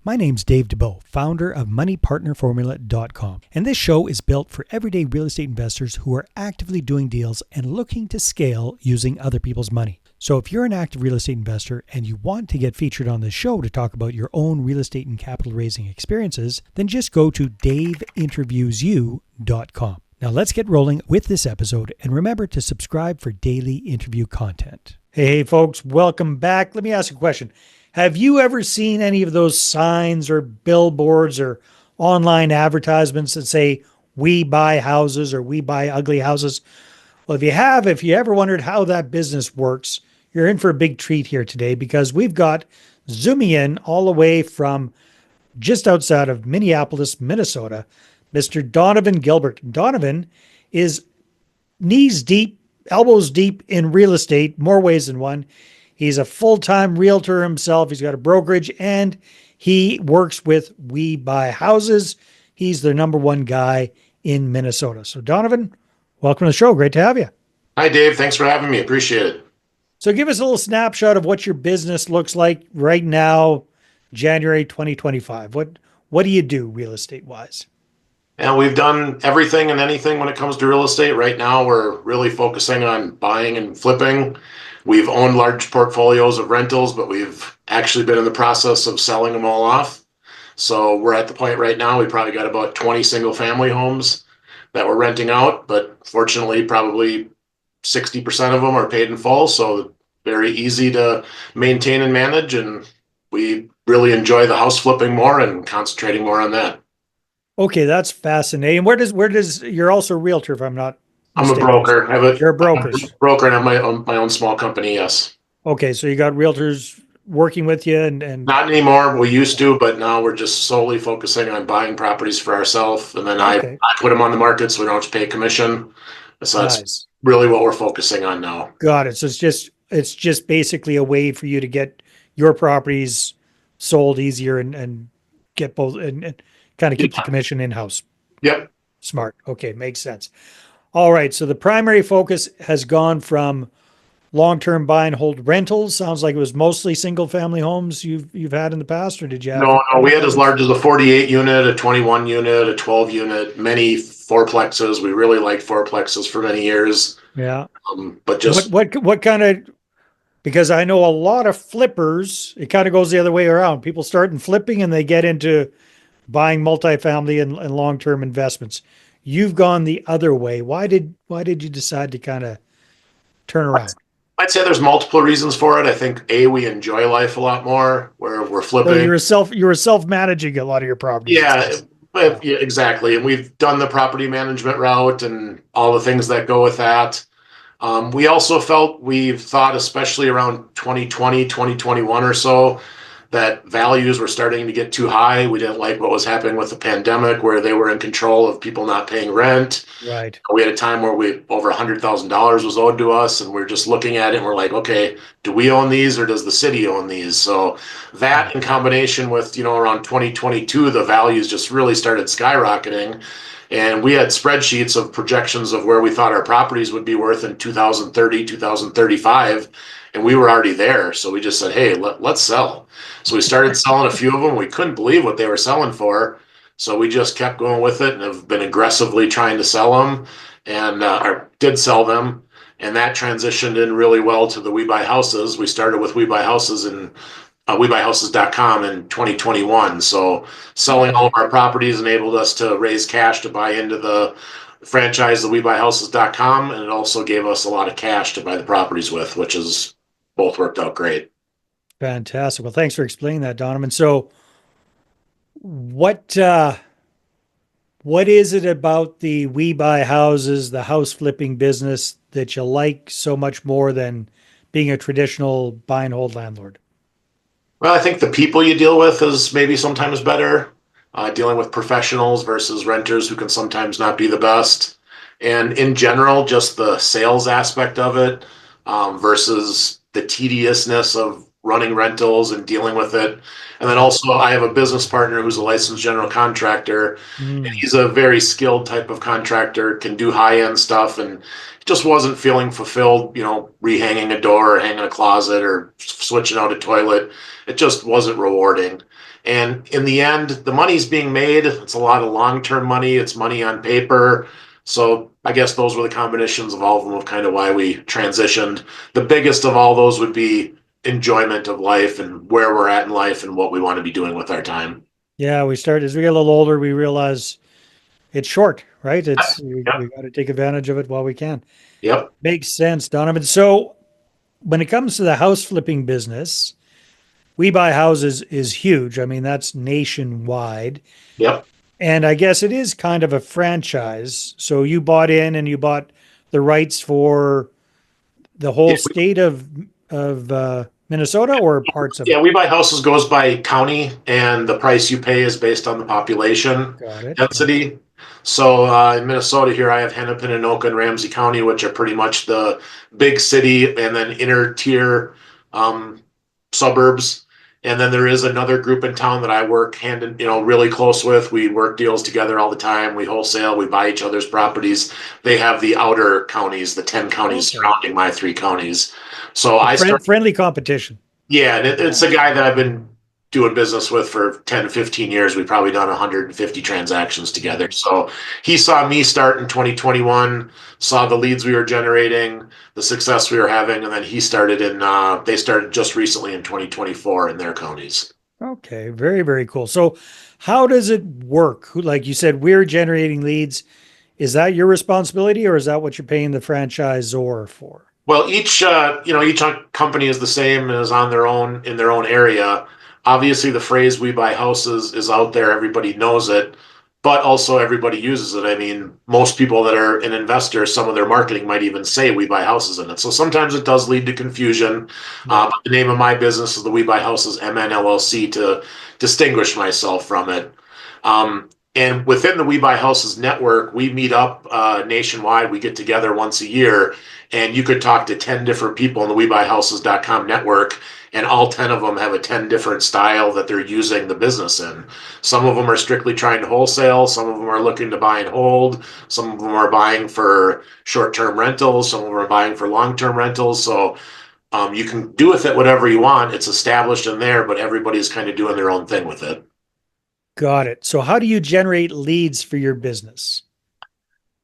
My name's Dave DeBow, founder of MoneyPartnerFormula.com, and this show is built for everyday real estate investors who are actively doing deals and looking to scale using other people's money. So if you're an active real estate investor and you want to get featured on this show to talk about your own real estate and capital raising experiences, then just go to daveinterviewsyou.com. Now let's get rolling with this episode, and remember to subscribe for daily interview content. Hey folks, welcome back. Let me ask you a question. Have you ever seen any of those signs or billboards or online advertisements that say, "We buy houses" or "We buy ugly houses"? Well, if you ever wondered how that business works, you're in for a big treat here today, because we've got zooming in all the way from just outside of Minneapolis, Minnesota, Mr. Donovan Gilbert. Donovan is knees deep, elbows deep in real estate, more ways than one. He's a full-time realtor himself. He's got a brokerage, and he works with We Buy Houses. He's the number one guy in Minnesota. So Donovan, welcome to the show. Great to have you. Hi, Dave. Thanks for having me. Appreciate it. So give us a little snapshot of what your business looks like right now, January 2025. What do you do real estate-wise? And we've done everything and anything when it comes to real estate. Right now, we're really focusing on buying and flipping. We've owned large portfolios of rentals, but we've actually been in the process of selling them all off. So we're at the point right now, we probably got about 20 single family homes that we're renting out, but fortunately, probably 60% of them are paid in full. So very easy to maintain and manage. And we really enjoy the house flipping more and concentrating more on that. Okay, that's fascinating. Where does you're also a realtor, if I'm not I'm mistaken. a broker. You're a broker. I'm a broker and I have my own small company, yes. Okay, so you got realtors working with you and Not anymore. We used to, but now we're just solely focusing on buying properties for ourselves. And then Okay. I put them on the market so we don't have to pay commission. So that's Nice. really what we're focusing on now. Got it. So it's just basically a way for you to get your properties sold easier and get both and kind of keep the commission in-house. Yep. Smart. Okay, makes sense. All right. So the primary focus has gone from long-term buy and hold rentals. Sounds like it was mostly single-family homes you've had in the past, or did you have? No, we had as large as a 48 unit, a 21 unit, a 12 unit, many fourplexes. We really liked fourplexes for many years. Yeah. But just what kind of, because I know a lot of flippers, it kind of goes the other way around. People start in flipping and they get into buying multifamily and long-term investments. You've gone the other way. Why did you decide to kind of turn around? I'd say there's multiple reasons for it. I think we enjoy life a lot more where we're flipping. So you were self-managing a lot of your properties. Yeah, exactly. And we've done the property management route and all the things that go with that. We also we've thought, especially around 2020, 2021 or so, that values were starting to get too high. We didn't like what was happening with the pandemic, where they were in control of people not paying rent. Right. We had a time where over $100,000 was owed to us, and we're just looking at it and we're like, okay, do we own these or does the city own these? So that in combination with, around 2022, the values just really started skyrocketing. And we had spreadsheets of projections of where we thought our properties would be worth in 2030, 2035. And we were already there. So we just said, hey, let's sell. So we started selling a few of them. We couldn't believe what they were selling for. So we just kept going with it and have been aggressively trying to sell them and did sell them. And that transitioned in really well to the We Buy Houses. We started with We Buy Houses and WeBuyHouses.com in 2021. So selling all of our properties enabled us to raise cash to buy into the franchise, the WeBuyHouses.com. And it also gave us a lot of cash to buy the properties with, which is both worked out great. Fantastic. Well, thanks for explaining that, Donovan. So what is it about the We Buy Houses, the house flipping business, that you like so much more than being a traditional buy and hold landlord? Well, I think the people you deal with is maybe sometimes better. Dealing with professionals versus renters who can sometimes not be the best. And in general, just the sales aspect of it versus the tediousness of running rentals and dealing with it. And then Yeah. also I have a business partner who's a licensed general contractor. And Mm. he's a very skilled type of contractor, can do high end stuff, and just wasn't feeling fulfilled, rehanging a door or hanging a closet or switching out a toilet. It just wasn't rewarding. And in the end, the money's being made. It's a lot of long-term money. It's money on paper. So I guess those were the combinations of all of them of kind of why we transitioned. The biggest of all those would be enjoyment of life and where we're at in life and what we want to be doing with our time. Yeah, we start as we get a little older, we realize it's short, right? It's we Yep. got to take advantage of it while we can. Yep. Makes sense, Donovan. So when it comes to the house flipping business, We Buy Houses is huge. I mean, that's nationwide. Yep. And I guess it is kind of a franchise. So you bought in and you bought the rights for the whole Yeah. state of Minnesota or parts of Yeah, it. We Buy Houses goes by county, and the price you pay is based on the population Got it. Yeah. density. So in Minnesota here, I have Hennepin, Anoka, and Ramsey County, which are pretty much the big city and then inner tier um, suburbs. And then there is another group in town that I work hand in, really close with. We work deals together all the time. We wholesale, we buy each other's properties. They have the outer counties, the 10 counties Okay. surrounding my three counties. So I Friend, start. friendly competition. Yeah, and it's Yeah. a guy that I've been doing business with for 10, 15 years. We've probably done 150 transactions together. Mm. So he saw me start in 2021, saw the leads we were generating, the success we were having, and then they started just recently in 2024 in their counties. Okay. Very, very cool. So how does it work? Like you said, we're generating leads. Is that your responsibility or is that what you're paying the franchisor for? Well, each company is the same and is on their own in their own area. Obviously, the phrase "we buy houses" is out there; everybody knows it, but also everybody uses it. I mean, most people that are an investor, some of their marketing might even say "we buy houses" in it. So sometimes it does lead to confusion. Yeah. But the name of my business is the We Buy Houses MNLLC to distinguish myself from it. And within the We Buy Houses network, we meet up nationwide. We get together once a year, and you could talk to 10 different people in the WeBuyHouses.com network, and all 10 of them have a 10 different style that they're using the business in. Some of them are strictly trying to wholesale, some of them are looking to buy and hold, some of them are buying for short-term rentals, some of them are buying for long-term rentals. So you can do with it whatever you want. It's established in there, but everybody's kind of doing their own thing with it. Got it. So how do you generate leads for your business?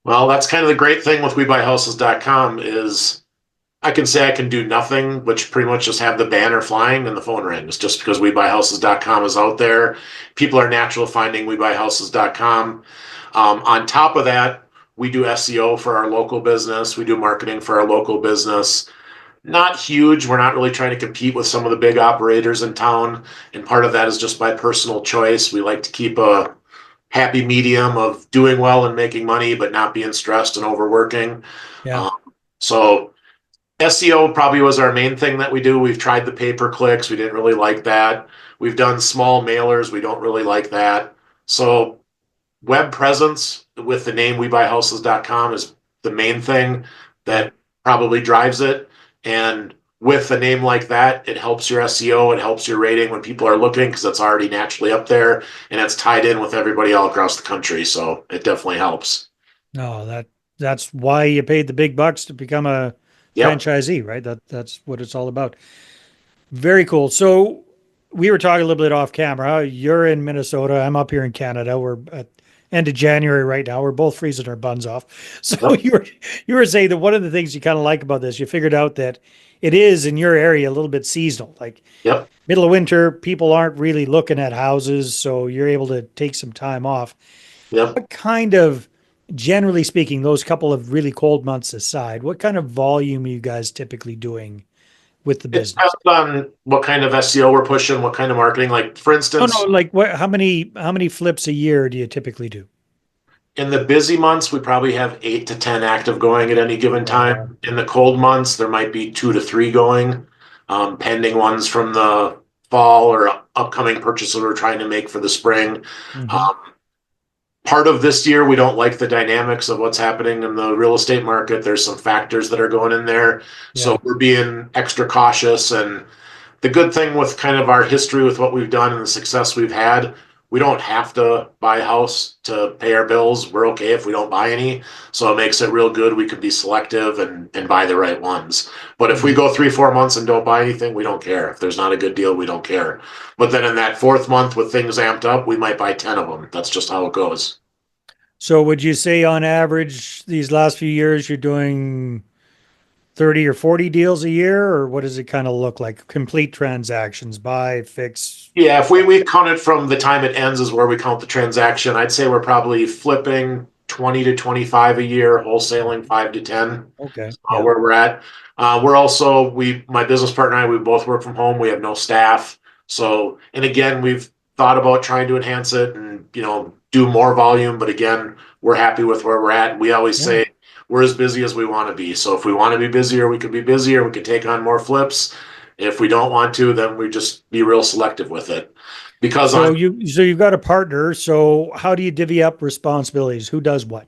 Well, that's kind of the great thing with WeBuyHouses.com is I can say I can do nothing, which pretty much just have the banner flying and the phone rings just because WeBuyHouses.com is out there. People are natural finding WeBuyHouses.com. On top of that, we do SEO for our local business. We do marketing for our local business. Not huge. We're not really trying to compete with some of the big operators in town. And part of that is just by personal choice. We like to keep a happy medium of doing well and making money, but not being stressed and overworking. Yeah. Um, so SEO probably was our main thing that we do. We've tried the pay per clicks. We didn't really like that. We've done small mailers. We don't really like that. So web presence with the name WeBuyHouses.com is the main thing Yeah. that probably drives it. And with a name like that, it helps your SEO, it helps your rating when people are looking because it's already naturally up there and it's tied in with everybody all across the country. So it definitely helps. No, that's why you paid the big bucks to become a Yep. franchisee, right? That's what it's all about. Very cool. So we were talking a little bit off camera. You're in Minnesota. I'm up here in Canada. We're at end of January right now. We're both freezing our buns off. So Yep. you were saying that one of the things you kind of like about this, you figured out that it is in your area a little bit seasonal. Like Yep. middle of winter, people aren't really looking at houses, so you're able to take some time off. Yep. What kind of, generally speaking, those couple of really cold months aside, what kind of volume are you guys typically doing with the It business? depends on what kind of SEO we're pushing, what kind of marketing. Like for No, no, instance, like what, how many flips a year do you typically do? in the busy months, we probably have 8 to 10 active going at any given Wow. time. In the cold months, there might be 2 to 3 going, pending ones from the fall or upcoming purchases we're trying to make for the spring. Hmm. Um, Part of this year, we don't like the dynamics of what's happening in the real estate market. There's some factors that are going in there. So Yeah. we're being extra cautious and the good thing with kind of our history with what we've done and the success we've had, we don't have to buy a house to pay our bills. We're okay if we don't buy any. So it makes it real good. We can be selective and buy the right ones. But if we Mhm. go 3, 4 months and don't buy anything, we don't care. If there's not a good deal, we don't care. But then in that fourth month with things amped up, we might buy 10 of them. That's just how it goes. So would you say on average these last few years you're doing 30 or 40 deals a year, or what does it kind of look like? Complete transactions, buy, fix. Yeah, if we count it from the time it ends is where we count the transaction. I'd say we're probably flipping 20 to 25 a year, wholesaling 5 to 10, Okay. Yeah. where we're at. We're also my business partner and I, we both work from home. We have no staff. So, and again, we've thought about trying to enhance it and, do more volume, but again, we're happy with where we're at. We always Yeah. say we're as busy as we want to be. So if we want to be busier, we could be busier. We could take on more flips. If we don't want to, then we just be real selective with it. Because So you've got a partner. So how do you divvy up responsibilities? Who does what?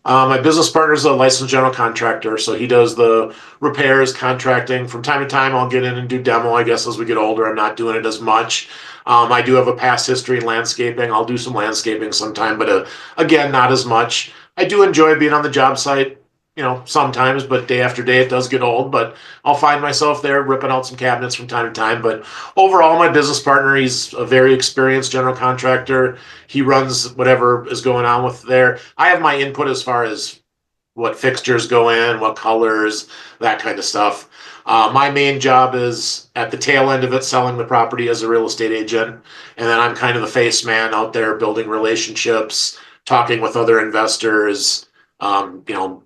my business partner is a licensed general contractor, so he does the repairs, contracting. From time to time, I'll get in and do demo. I guess as we get older, I'm not doing it as much. I do have a past history in landscaping. I'll do some landscaping sometime, but again, not as much. I do enjoy being on the job site, sometimes, but day after day it does get old. But I'll find myself there ripping out some cabinets from time to time. But overall, my business partner, he's a very experienced general contractor. He runs whatever is going on with there. I have my input as far as what fixtures go in, what colors, that kind of stuff. My main job is at the tail end of it, selling the property as a real estate agent. And then I'm kind of the face man out there building relationships, talking with other investors, um, you know,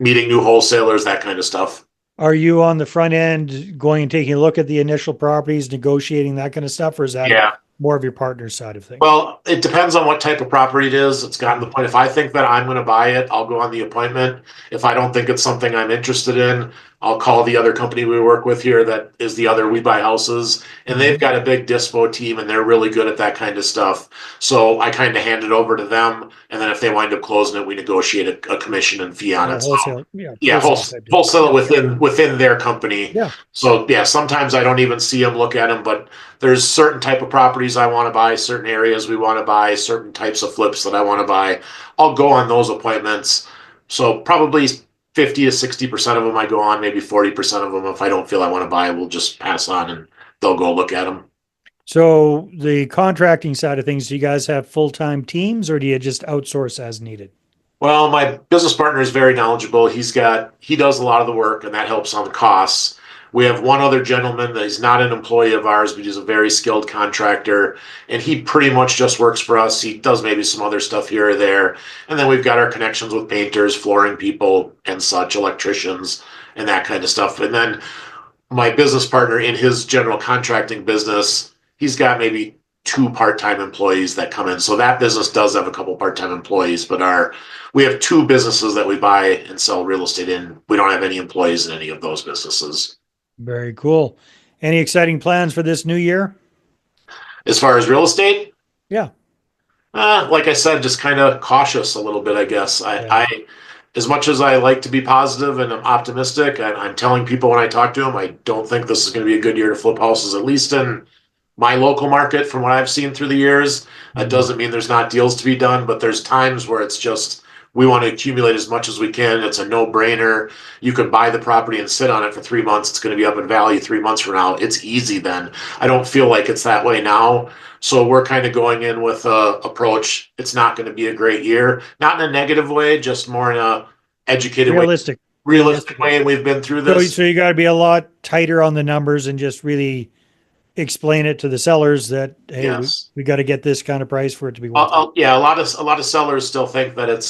meeting new wholesalers, that kind of stuff. Are you on the front end going and taking a look at the initial properties, negotiating that kind of stuff, or is that Yeah. more of your partner's side of things? Well, it depends on what type of property it is. It's gotten to the point, if I think that I'm going to buy it, I'll go on the appointment. If I don't think it's something I'm interested in, I'll call the other company we work with here that is the other We Buy Houses. And they've Mhm. got a big dispo team and they're really good at that kind of stuff. So I kind of hand it over to them. And then if they wind up closing it, we negotiate a commission and fee on A it. So wholesale, yeah, yeah, wholesale type deal. wholesale it Yeah. within their company. Yeah. So yeah, sometimes I don't even see them, look at them, but there's certain type of properties I want to buy, certain areas we want to buy, certain types of flips that I want to buy. I'll go on those appointments. So probably 50 to 60% of them I go on, maybe 40% of them if I don't feel I want to buy, we'll just pass on and they'll go look at them. So the contracting side of things, do you guys have full-time teams or do you just outsource as needed? Well, my business partner is very knowledgeable. He does a lot of the work and that helps on the costs. We have one other gentleman that he's not an employee of ours, but he's a very skilled contractor and he pretty much just works for us. He does maybe some other stuff here or there. And then we've got our connections with painters, flooring people and such, electricians and that kind of stuff. And then my business partner in his general contracting business, he's got maybe 2 part-time employees that come in. So that business does have a couple part-time employees, but we have 2 businesses that we buy and sell real estate in. We don't have any employees in any of those businesses. Very cool. Any exciting plans for this new year? As far as real estate, Yeah. like I said, just kind of cautious a little bit, I guess. Yeah. As much as I like to be positive and I'm optimistic, I'm telling people when I talk to them, I don't think this is going to be a good year to flip houses, at least in my local market from what I've seen through the years. That Mhm. doesn't mean there's not deals to be done, but there's times where it's just we want to accumulate as much as we can. It's a no-brainer. You could buy the property and sit on it for 3 months. It's going to be up in value 3 months from now. It's easy then. I don't feel like it's that way now. So we're kind of going in with a approach. It's not going to be a great year, not in a negative way, just more in a educated way, Realistic. realistic way. And we've been through So, this. so you got to be a lot tighter on the numbers and just really explain it to the sellers that, hey, Yes. we got to get this kind of price for it to be worth it. Yeah, a lot of sellers still think that it's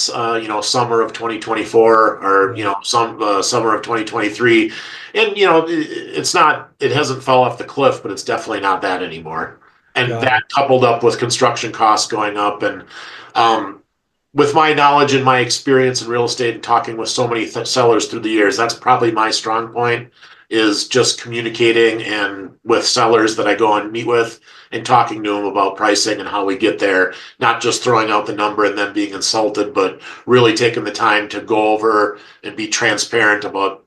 summer of 2024 or Yeah. some summer of 2023, and it's not. It hasn't fell off the cliff, but it's definitely not that anymore. And Got that it. coupled up with construction costs going up, and um, with my knowledge and my experience in real estate and talking with so many sellers through the years, that's probably my strong point is just communicating and with sellers that I go and meet with and talking to them about pricing and how we get there, not just throwing out the number and then being insulted, but really taking the time to go over and be transparent about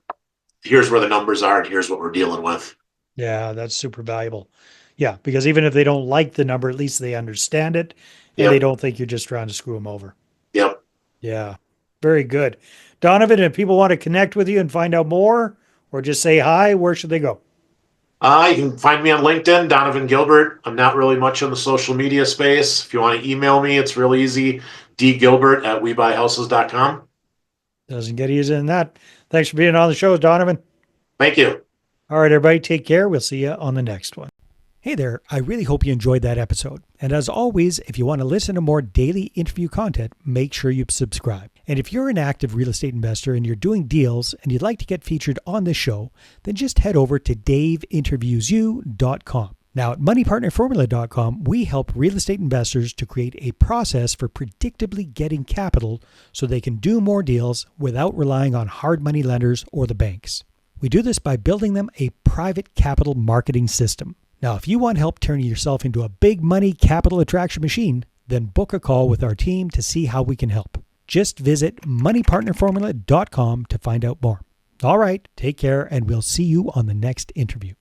here's where the numbers are and here's what we're dealing with. Yeah, that's super valuable. Yeah, because even if they don't like the number, at least they understand it and they Yep. don't think you're just trying to screw them over. Yep. Yeah, very good. Donovan, if people want to connect with you and find out more or just say hi, where should they go? You can find me on LinkedIn, Donovan Gilbert. I'm not really much in the social media space. If you want to email me, it's real easy. dgilbert@webuyhouses.com. Doesn't get easier than that. Thanks for being on the show, Donovan. Thank you. All right, everybody, take care. We'll see you on the next one. Hey there, I really hope you enjoyed that episode. And as always, if you want to listen to more daily interview content, make sure you subscribe. And if you're an active real estate investor and you're doing deals and you'd like to get featured on this show, then just head over to daveinterviewyou.com. Now at moneypartnerformula.com, we help real estate investors to create a process for predictably getting capital so they can do more deals without relying on hard money lenders or the banks. We do this by building them a private capital marketing system. Now, if you want help turning yourself into a big money capital attraction machine, then book a call with our team to see how we can help. Just visit moneypartnerformula.com to find out more. All right, take care, and we'll see you on the next interview.